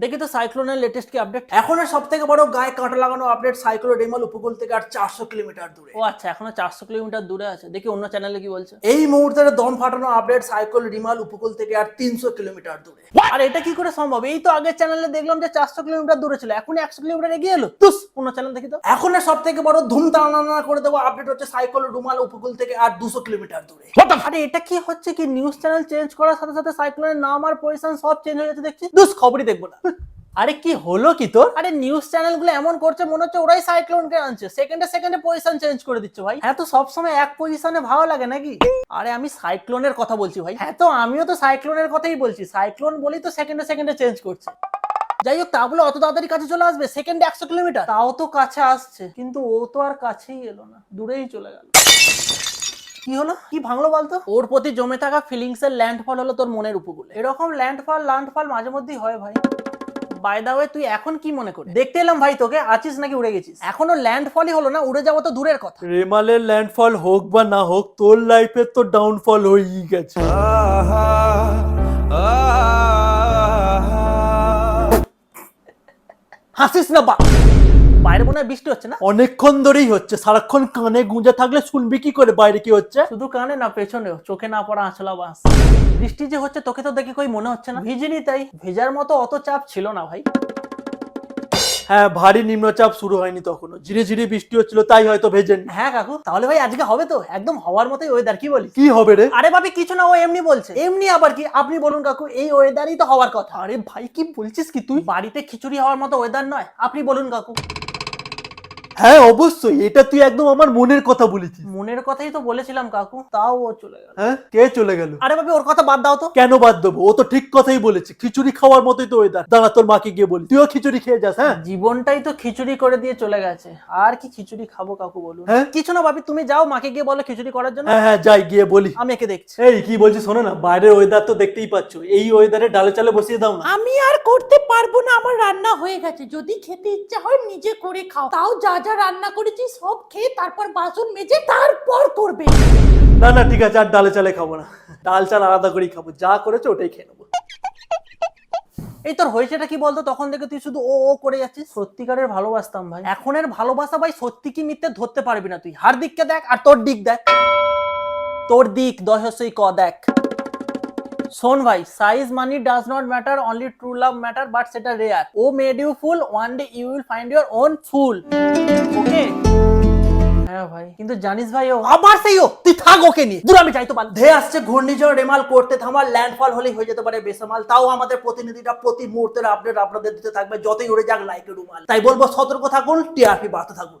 দেখি তো সাইক্লোনের লেটেস্ট কি আপডেট। এখন সব থেকে বড় গায়ে কাঁটা লাগানো আপডেট, সাইক্লোন রেমাল উপকূল থেকে আর 400 কিলোমিটার দূরে। ও আচ্ছা, এখনো 400 কিলোমিটার দূরে আছে। দেখি অন্য চ্যানেলে কি বলছে। এই মুহূর্তে দম ফাটানো আপডেট, সাইক্লোন রিমাল উপকূল থেকে আর 300 কিলোমিটার দূরে। আর এটা কি করে সম্ভব? এই তো আগের চ্যানেলে দেখলাম যে 400 কিলোমিটার দূরে ছিল, এখন 100 কিলোমিটার এগিয়ে এলো। তুস অন্য চ্যানেল দেখি তো। এখন সব থেকে বড় ধুমধাম করে দেবো আপডেট হচ্ছে সাইক্লোন রিমাল উপকূল থেকে আর 200 কিলোমিটার দূরে। আরে এটা কি হচ্ছে কি? নিউজ চ্যানেল চেঞ্জ করার সাথে সাথে সাইক্লোনের নাম আর পজিশন সব চেঞ্জ হয়ে যাচ্ছে দেখছি। দুস খবরই দেখবো না। আরে কি হলো কি তোর? আরে নিউজ চ্যানেল গুলো এমন করছে মনে হচ্ছে ওরাই সাইক্লোনকে আনছে, সেকেন্ডে সেকেন্ডে পজিশন চেঞ্জ করে দিচ্ছে ভাই। হ্যাঁ তো সবসময় এক পজিশনে ভালো লাগে নাকি? আরে আমি সাইক্লোনের কথা বলছি ভাই। হ্যাঁ তো আমিও তো সাইক্লোনের কথাই বলছি, সাইক্লোন বলেই তো সেকেন্ডে সেকেন্ডে চেঞ্জ করছে। যাই হোক, তা বলে অত তাড়াতাড়ি কাছে চলে আসবে? সেকেন্ডে 100 কিলোমিটার, তাও তো কাছে আসছে, কিন্তু ও তো আর কাছেই এলো না, দূরেই চলে গেল। কি হলো? কি ভাঙলো বলতো? ওর প্রতি জমে থাকা ফিলিংস এর ল্যান্ডফল হলো তোর মনের উপকূলে। এরকম ল্যান্ডফল মাঝে মধ্যেই হয় ভাই। বাই দা ওয়ে, তুই এখন কি মনে করে? দেখতে এলাম ভাই তোকে, আছিস নাকি উড়ে গেছিস? এখনো ল্যান্ডফলই হলো না, উড়ে যাবো তো দূরের কথা। রেমালের ল্যান্ডফল হোক বা না হোক, তোর লাইফে তো ডাউনফল হয়েই গেছে। হাসিস না বা। বাইরে মনে হয় বৃষ্টি হচ্ছে না? অনেকক্ষণ ধরেই হচ্ছে, সারাক্ষণ কানে গুঁজে থাকলে শুনবি কি করে বাইরে কি হচ্ছে? শুধু কানে না, পেছনেও, চোখে না পড়া আঁচলা বাস। বৃষ্টি যে হচ্ছে তোকে তো দেখে কই মনে হচ্ছে না। ভিজিনি তাই, ভেজার মতো অত চাপ ছিল না ভাই। হ্যাঁ, ভারী নিম্নচাপ শুরু হয়নি তখনও, ধীরে ধীরে বৃষ্টি হচ্ছিল, তাই হয়তো ভেজেনি। হ্যাঁ কাকু, তাহলে ভাই আজকে হবে তো? একদম হওয়ার মতোই ওয়েদার, কি বলিস? কি হবে রে? আরে ভাবি কিছু না, ও এমনি বলছে। এমনি আবার কি? আপনি বলুন কাকু, এই ওয়েদারই তো হওয়ার কথা। আরে ভাই কি বলছিস কি তুই? বাড়িতে খিচুড়ি হওয়ার মতো ওয়েদার নয়, আপনি বলুন কাকু। হ্যাঁ অবশ্যই, এটা তুই একদম আমার মনের কথা বলেছিস। মনের কথাই তো বলেছিলাম কাকু, তাও ও চলে গেল। হ্যাঁ, কে চলে গেল? আরে ভাবি ওর কথা বাদ দাও তো। কেন বাদ দেবো? ও তো ঠিক কথাই বলেছে, খিচুড়ি খাওয়ার মতোই তো ওয়েদার। দাঁড়া, তোর মাকে গিয়ে বলি, তুইও খিচুড়ি খেয়ে যাস। হ্যাঁ, জীবনটাই তো খিচুড়ি করে দিয়ে চলে গেছে, আর কি খিচুড়ি খাবো কাকু বলুন? হ্যাঁ? কিছু না ভাবি, তুমি যাও মাকে গিয়ে বলো খিচুড়ি করার জন্য। হ্যাঁ হ্যাঁ, যাই গিয়ে বলি। আমি একে দেখছি। এই কি বলছিস শোনো না, বাইরের ওয়েদার তো দেখতেই পাচ্ছ, এই ওয়েদারে ডালে চালে বসিয়ে দাও না। আমি আর করতে পারবো না, আমার রান্না হয়ে গেছে। যদি খেতে ইচ্ছা হয় নিজে করে খাও, তাও যা যা রান্না করেছি সব খেয়ে তারপর বাসন মেজে তারপর করবে। না না ঠিক আছে, আর ডালে চালে খাবো না, ডাল চাল আলাদা করেই খাবো, যা করেছো ওটাই খেয়ে নেবো। এই তোর হয়েছেটা কি বলতো? তখন থেকে তুই শুধু ও ও করে যাচ্ছিস। সত্যিকারের ভালোবাসতাম ভাই, এখনের ভালোবাসা ভাই সত্যি কি মিথ্যে ধরতে পারবি না তুই। হার দিককে দেখ আর তোর দিক দেখ, তোর দিক দহসই ক দেখ। শোন ভাই, size money does not matter, only true love matter, but সেটা রেয়ার। ও made you fool, one day you will find your own fool. Okay? হ্যাঁ ভাই, কিন্তু জানিস ভাই ও আবার সেই ও, তুই থাক ওকে নিয়ে, দূর আমি যাই তো। ধে আসছে ঘূর্ণিঝড় রেমাল, করতে থামার ল্যান্ডফল হলেই হয়ে যেতে পারে বেসামাল। তাও আমাদের প্রতিনিধিরা প্রতি মুহূর্তের আপডেট আপনাদের দিতে থাকবে, যতই উড়ে যাক লাইকে রুমাল। তাই বলবো সতর্ক থাকুন, টিআরপি বাড়তে থাকুন।